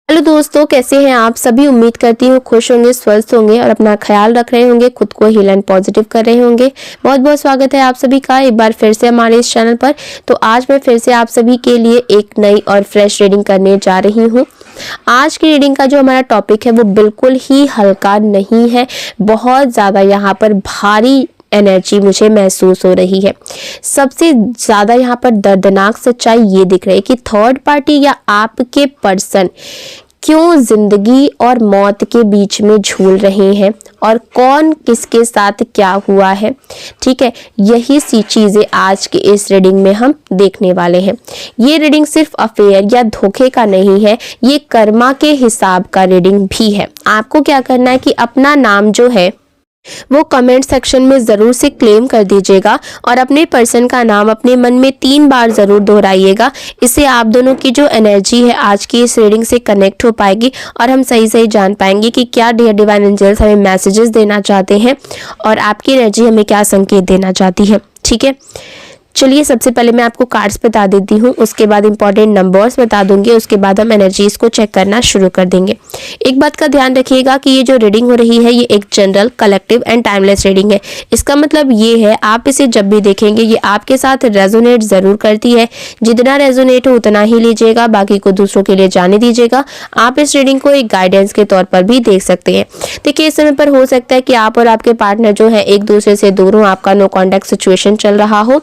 Hello दोस्तों, कैसे हैं आप सभी। उम्मीद करती हूँ खुश होंगे, स्वस्थ होंगे और अपना ख्याल रख रहे होंगे, खुद को हील एंड पॉजिटिव कर रहे होंगे। बहुत बहुत स्वागत है आप सभी का एक बार फिर से हमारे इस चैनल पर। तो आज मैं फिर से आप सभी के लिए एक नई और फ्रेश रीडिंग करने जा रही हूँ। आज की रीडिंग का जो हमारा टॉपिक है वो बिल्कुल ही हल्का नहीं है, बहुत ज़्यादा यहाँ पर भारी एनर्जी मुझे महसूस हो रही है। सबसे ज़्यादा यहाँ पर दर्दनाक सच्चाई ये दिख रही है कि थर्ड पार्टी या आपके पर्सन क्यों जिंदगी और मौत के बीच में झूल रहे हैं और कौन किसके साथ क्या हुआ है। ठीक है, यही सी चीज़ें आज की इस रीडिंग में हम देखने वाले हैं। ये रीडिंग सिर्फ अफेयर या धोखे का नहीं है, ये कर्मा के हिसाब का रीडिंग भी है। आपको क्या करना है कि अपना नाम जो है वो कमेंट सेक्शन में ज़रूर से क्लेम कर दीजिएगा और अपने पर्सन का नाम अपने मन में 3 बार ज़रूर दोहराइएगा। इससे आप दोनों की जो एनर्जी है आज की इस रीडिंग से कनेक्ट हो पाएगी और हम सही सही जान पाएंगे कि क्या डियर डिवाइन एंजल्स हमें मैसेजेस देना चाहते हैं और आपकी एनर्जी हमें क्या संकेत देना चाहती है। ठीक है, चलिए सबसे पहले मैं आपको कार्ड्स बता देती हूँ, उसके बाद इंपॉर्टेंट नंबर्स बता दूंगी, उसके बाद हम एनर्जीज को चेक करना शुरू कर देंगे। एक बात का ध्यान रखिएगा कि ये जो रीडिंग हो रही है ये एक general, collective and timeless reading है। इसका मतलब ये है आप इसे जब भी देखेंगे ये आपके साथ रेजोनेट ज़रूर करती है। जितना रेजोनेट हो उतना ही लीजिएगा, बाकी को दूसरों के लिए जाने दीजिएगा। आप इस रीडिंग को एक गाइडेंस के तौर पर भी देख सकते हैं। देखिए, इस समय पर हो सकता है कि आप और आपके पार्टनर जो है एक दूसरे से दूर हो, आपका नो कॉन्टैक्ट सिचुएशन चल रहा हो,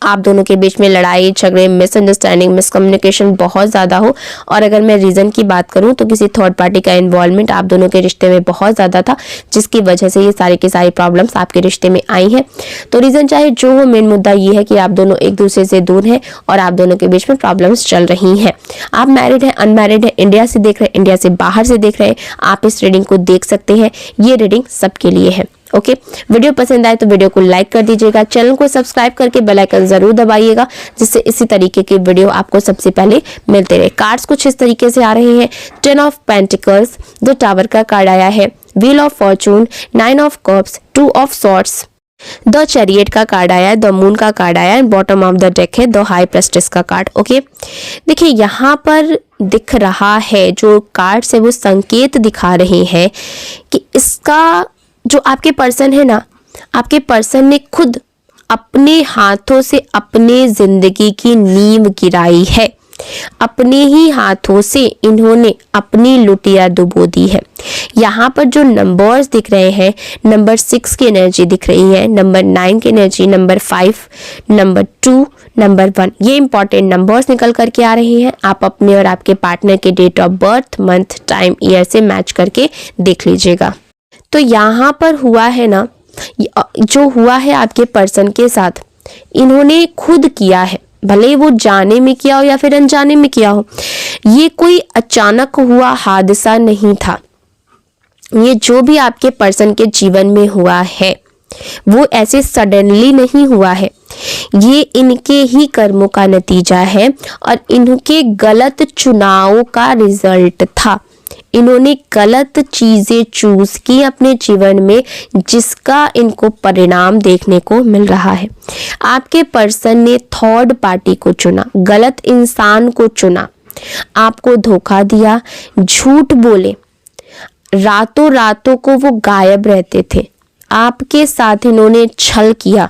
आप दोनों के बीच में लड़ाई झगड़े, मिसअंडरस्टैंडिंग, मिसकम्युनिकेशन बहुत ज़्यादा हो। और अगर मैं रीज़न की बात करूं तो किसी थर्ड पार्टी का इन्वॉल्वमेंट आप दोनों के रिश्ते में बहुत ज़्यादा था, जिसकी वजह से ये सारी की सारी प्रॉब्लम्स आपके रिश्ते में आई हैं। तो रीज़न चाहे जो हो, मेन मुद्दा ये है कि आप दोनों एक दूसरे से दूर हैं और आप दोनों के बीच में प्रॉब्लम्स चल रही हैं। आप मैरिड हैं, अनमैरिड हैं, इंडिया से देख रहे हैं, इंडिया से बाहर से देख रहे हैं, आप इस रीडिंग को देख सकते हैं। ये रीडिंग सबके लिए है। ओके, वीडियो पसंद आए तो वीडियो को लाइक कर दीजिएगा, चैनल को सब्सक्राइब करके बेल आइकन जरूर दबाइएगा, जिससे इसी तरीके की वीडियो आपको सबसे पहले मिलते रहे। कार्ड्स कुछ इस तरीके से आ रहे हैं। 10 ऑफ पेंटिकल्स, द टावर का कार्ड आया है, wheel of Fortune, 9 of cups, 2 of swords, the chariot का कार्ड आया है, द मून का कार्ड आया है, बॉटम ऑफ द डेक है द हाई प्रेस्टिस का कार्ड। ओके, देखिए यहाँ पर दिख रहा है जो कार्ड्स है वो संकेत दिखा रहे हैं कि इसका जो आपके पर्सन है ना, आपके पर्सन ने खुद अपने हाथों से अपने जिंदगी की नींव गिराई है। अपने ही हाथों से इन्होंने अपनी लुटिया डुबो दी है। यहाँ पर जो नंबर्स दिख रहे हैं, नंबर 6 की एनर्जी दिख रही है, नंबर 9 की एनर्जी, नंबर 5, नंबर 2, नंबर 1, ये इंपॉर्टेंट नंबर्स निकल करके आ रहे हैं। आप अपने और आपके पार्टनर के date of birth, month, time, year से मैच करके देख लीजिएगा। तो यहाँ पर हुआ है ना, जो हुआ है आपके पर्सन के साथ, इन्होंने खुद किया है, भले वो जाने में किया हो या फिर अनजाने में किया हो। ये कोई अचानक हुआ हादसा नहीं था। ये जो भी आपके पर्सन के जीवन में हुआ है वो ऐसे सडनली नहीं हुआ है, ये इनके ही कर्मों का नतीजा है और इनके गलत चुनावों का रिजल्ट था। इन्होंने गलत चीजें चूज की अपने जीवन में, जिसका इनको परिणाम देखने को मिल रहा है। आपके पर्सन ने थर्ड पार्टी को चुना, गलत इंसान को चुना, आपको धोखा दिया, झूठ बोले, रातों रातों को वो गायब रहते थे। आपके साथ इन्होंने छल किया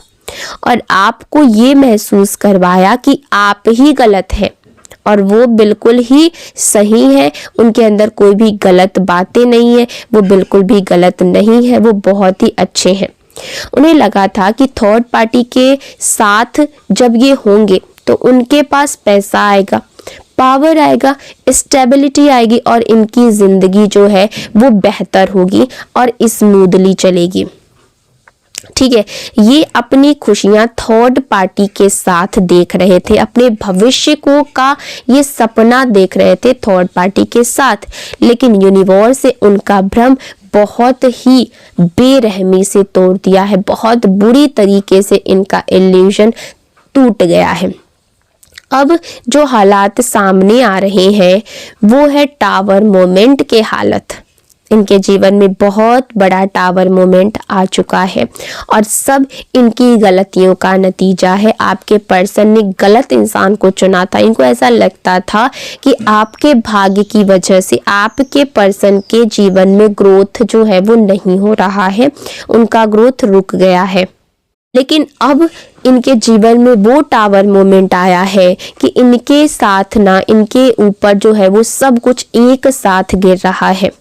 और आपको ये महसूस करवाया कि आप ही गलत हैं और वो बिल्कुल ही सही है। उनके अंदर कोई भी गलत बातें नहीं है, वो बिल्कुल भी गलत नहीं है, वो बहुत ही अच्छे हैं। उन्हें लगा था कि थर्ड पार्टी के साथ जब ये होंगे तो उनके पास पैसा आएगा, पावर आएगा, स्टेबिलिटी आएगी और इनकी जिंदगी जो है वो बेहतर होगी और स्मूथली चलेगी। ठीक है, ये अपनी खुशियां थर्ड पार्टी के साथ देख रहे थे, अपने भविष्य को का ये सपना देख रहे थे थर्ड पार्टी के साथ, लेकिन यूनिवर्स से उनका भ्रम बहुत ही बेरहमी से तोड़ दिया है। बहुत बुरी तरीके से इनका इल्यूजन टूट गया है। अब जो हालात सामने आ रहे हैं वो है टावर मोमेंट के हालत। इनके जीवन में बहुत बड़ा टावर मोमेंट आ चुका है और सब इनकी गलतियों का नतीजा है। आपके पर्सन ने गलत इंसान को चुना था। इनको ऐसा लगता था कि आपके भाग्य की वजह से आपके पर्सन के जीवन में ग्रोथ जो है वो नहीं हो रहा है, उनका ग्रोथ रुक गया है। लेकिन अब इनके जीवन में वो टावर मोमेंट आया है कि इनके साथ ना, इनके ऊपर जो है वो सब कुछ एक साथ गिर रहा है।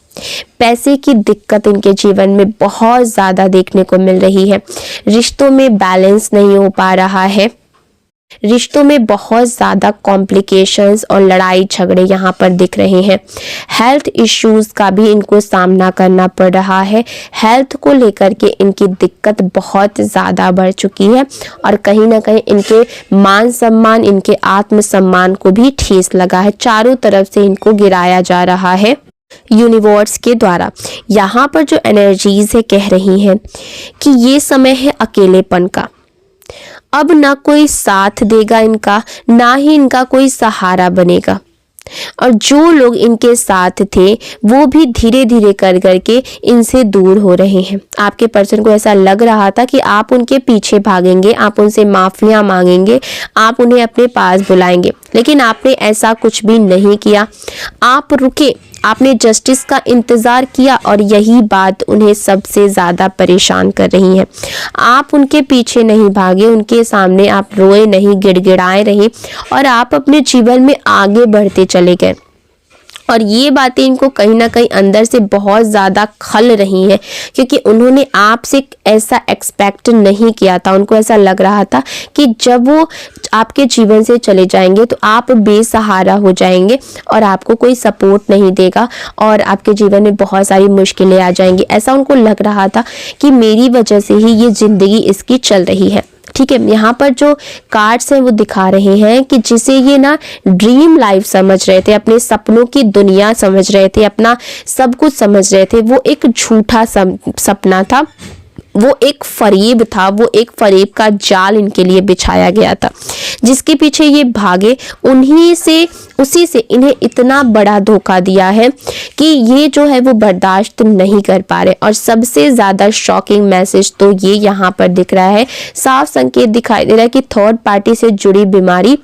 पैसे की दिक्कत इनके जीवन में बहुत ज़्यादा देखने को मिल रही है। रिश्तों में बैलेंस नहीं हो पा रहा है। रिश्तों में बहुत ज़्यादा कॉम्प्लिकेशंस और लड़ाई झगड़े यहाँ पर दिख रहे हैं। हेल्थ इश्यूज़ का भी इनको सामना करना पड़ रहा है। हेल्थ को लेकर के इनकी दिक्कत बहुत ज़्यादा बढ़ चुकी है और कहीं ना कहीं इनके मान सम्मान, इनके आत्मसम्मान को भी ठेस लगा है। चारों तरफ से इनको गिराया जा रहा है यूनिवर्स के द्वारा। यहाँ पर जो एनर्जीज है कह रही हैं कि ये समय है अकेलेपन का। अब ना कोई साथ देगा इनका, ना ही इनका कोई सहारा बनेगा और जो लोग इनके साथ थे वो भी धीरे धीरे कर करके इनसे दूर हो रहे हैं। आपके पर्सन को ऐसा लग रहा था कि आप उनके पीछे भागेंगे, आप उनसे माफिया मांगेंगे, आप उन्हें अपने पास बुलाएंगे, लेकिन आपने ऐसा कुछ भी नहीं किया। आप रुके, आपने जस्टिस का इंतज़ार किया और यही बात उन्हें सबसे ज़्यादा परेशान कर रही है। आप उनके पीछे नहीं भागे, उनके सामने आप रोए नहीं, गिड़गिड़ाए रहे और आप अपने जीवन में आगे बढ़ते चले गए। और ये बातें इनको कहीं ना कहीं अंदर से बहुत ज़्यादा खल रही हैं क्योंकि उन्होंने आपसे ऐसा एक्सपेक्ट नहीं किया था। उनको ऐसा लग रहा था कि जब वो आपके जीवन से चले जाएंगे तो आप बेसहारा हो जाएंगे और आपको कोई सपोर्ट नहीं देगा और आपके जीवन में बहुत सारी मुश्किलें आ जाएंगी। ऐसा उनको लग रहा था कि मेरी वजह से ही ये ज़िंदगी इसकी चल रही है। ठीक है, यहाँ पर जो कार्ड्स हैं वो दिखा रहे हैं कि जिसे ये ना ड्रीम लाइफ समझ रहे थे, अपने सपनों की दुनिया समझ रहे थे, अपना सब कुछ समझ रहे थे, वो एक झूठा सपना था, वो एक फरेब था, वो एक फरेब का जाल इनके लिए बिछाया गया था जिसके पीछे ये भागे। उसी से इन्हें इतना बड़ा धोखा दिया है कि ये जो है वो बर्दाश्त नहीं कर पा रहे। और सबसे ज़्यादा शॉकिंग मैसेज तो ये यहाँ पर दिख रहा है, साफ संकेत दिखाई दे रहा है कि थर्ड पार्टी से जुड़ी बीमारी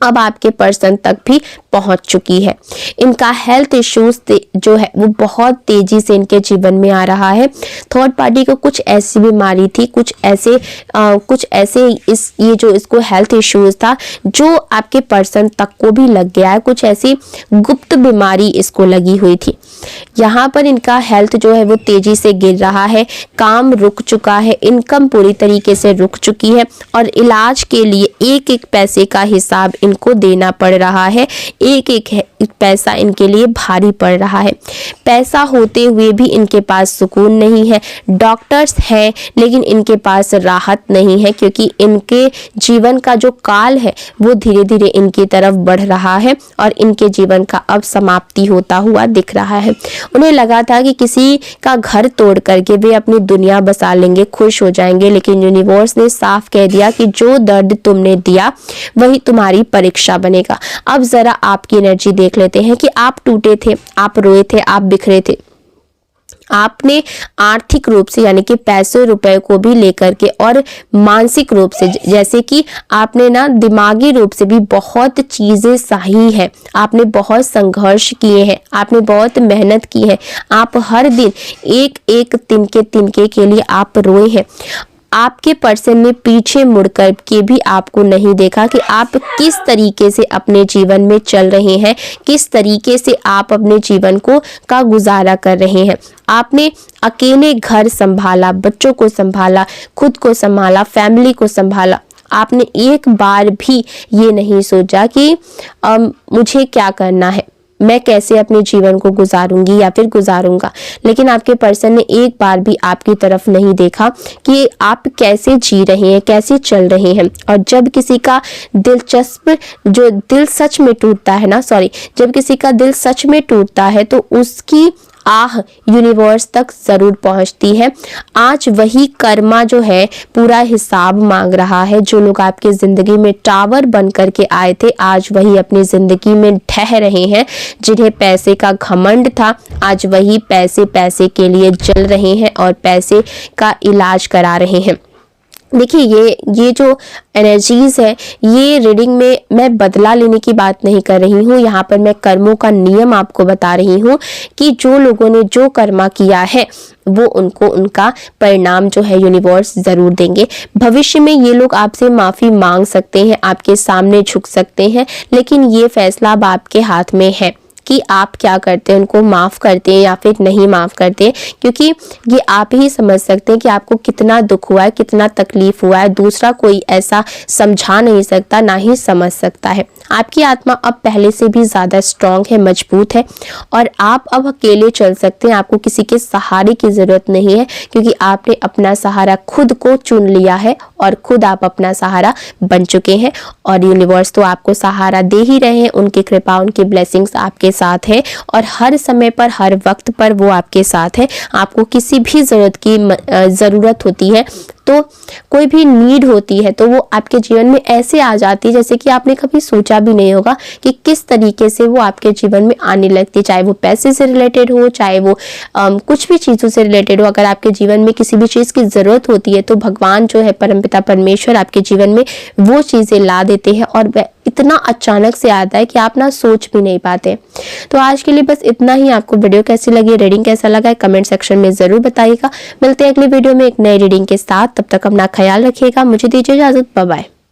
अब आपके पर्सन तक भी पहुंच चुकी है। इनका हेल्थ इश्यूज जो है वो बहुत तेजी से इनके जीवन में आ रहा है। थर्ड पार्टी को कुछ ऐसी बीमारी थी, कुछ ऐसे ये जो इसको हेल्थ इश्यूज था जो आपके पर्सन तक को भी लग गया है। कुछ ऐसी गुप्त बीमारी इसको लगी हुई थी। यहाँ पर इनका हेल्थ जो है वो तेजी से गिर रहा है, काम रुक चुका है, इनकम पूरी तरीके से रुक चुकी है और इलाज के लिए एक एक पैसे का हिसाब इनको देना पड़ रहा है। एक एक पैसा इनके लिए भारी पड़ रहा है। पैसा होते हुए भी इनके पास सुकून नहीं है। डॉक्टर्स हैं लेकिन इनके पास राहत नहीं है क्योंकि इनके जीवन का जो काल है वो धीरे धीरे इनकी तरफ बढ़ रहा है और इनके जीवन का अब समाप्ति होता हुआ दिख रहा है। उन्हें लगा था कि किसी का घर तोड़ करके वे अपनी दुनिया बसा लेंगे, खुश हो जाएंगे, लेकिन यूनिवर्स ने साफ कह दिया कि जो दर्द तुमने दिया वही तुम्हारी परीक्षा बनेगा। अब जरा आपकी एनर्जी देख लेते हैं कि आप टूटे थे, आप रोए थे, आप बिखरे थे। आपने आर्थिक रूप से यानी कि पैसे रुपए को भी लेकर के और मानसिक रूप से, जैसे कि आपने ना दिमागी रूप से भी बहुत चीज़ें सही है, आपने बहुत संघर्ष किए हैं, आपने बहुत मेहनत की है, आप हर दिन एक एक तिनके के लिए आप रोए हैं। आपके पर्सन ने पीछे मुड़कर के भी आपको नहीं देखा कि आप किस तरीके से अपने जीवन में चल रहे हैं, किस तरीके से आप अपने जीवन का गुजारा कर रहे हैं। आपने अकेले घर संभाला, बच्चों को संभाला, खुद को संभाला, फैमिली को संभाला। आपने एक बार भी ये नहीं सोचा कि मुझे क्या करना है, मैं कैसे अपने जीवन को गुजारूंगी या फिर गुजारूंगा। लेकिन आपके पर्सन ने एक बार भी आपकी तरफ नहीं देखा कि आप कैसे जी रहे हैं, कैसे चल रहे हैं। और जब किसी का दिल सच में टूटता है तो उसकी आह यूनिवर्स तक जरूर पहुंचती है। आज वही कर्मा जो है पूरा हिसाब मांग रहा है। जो लोग आपकी जिंदगी में टावर बन करके आए थे, आज वही अपनी जिंदगी में ढह रहे हैं। जिन्हें पैसे का घमंड था, आज वही पैसे पैसे के लिए जल रहे हैं और पैसे का इलाज करा रहे हैं। देखिए ये जो एनर्जीज है, ये रीडिंग में मैं बदला लेने की बात नहीं कर रही हूँ। यहाँ पर मैं कर्मों का नियम आपको बता रही हूँ कि जो लोगों ने जो कर्मा किया है वो उनको उनका परिणाम जो है यूनिवर्स जरूर देंगे। भविष्य में ये लोग आपसे माफी मांग सकते हैं, आपके सामने झुक सकते हैं, लेकिन ये फैसला अब आपके हाथ में है कि आप क्या करते हैं, उनको माफ़ करते हैं या फिर नहीं माफ़ करते हैं, क्योंकि ये आप ही समझ सकते हैं कि आपको कितना दुख हुआ है, कितना तकलीफ हुआ है। दूसरा कोई ऐसा समझा नहीं सकता, ना ही समझ सकता है। आपकी आत्मा अब पहले से भी ज़्यादा स्ट्रांग है, मजबूत है और आप अब अकेले चल सकते हैं। आपको किसी के सहारे की ज़रूरत नहीं है, क्योंकि आपने अपना सहारा खुद को चुन लिया है और खुद आप अपना सहारा बन चुके हैं। और यूनिवर्स तो आपको सहारा दे ही रहे हैं। उनकी कृपा, उनकी ब्लेसिंग्स आपके साथ है और हर समय पर, हर वक्त पर वो आपके साथ है। आपको किसी भी ज़रूरत होती है, तो कोई भी नीड होती है, तो वो आपके जीवन में ऐसे आ जाती है जैसे कि आपने कभी सोचा भी नहीं होगा कि किस तरीके से वो आपके जीवन में आने लगती है। चाहे वो पैसे से रिलेटेड हो, चाहे वो कुछ भी चीज़ों से रिलेटेड हो। अगर आपके जीवन में किसी भी चीज़ की ज़रूरत होती है, तो भगवान जो है, परमपिता परमेश्वर आपके जीवन में वो चीज़ें ला देते हैं और वह इतना अचानक से आता है कि आप ना सोच भी नहीं पाते। तो आज के लिए बस इतना ही। आपको वीडियो कैसी लगी, रीडिंग कैसा लगा है, कमेंट सेक्शन में ज़रूर बताइएगा। मिलते हैं अगली वीडियो में एक नई रीडिंग के साथ। तब तक अपना ख्याल रखिएगा। मुझे दीजिए इजाज़त। Bye bye.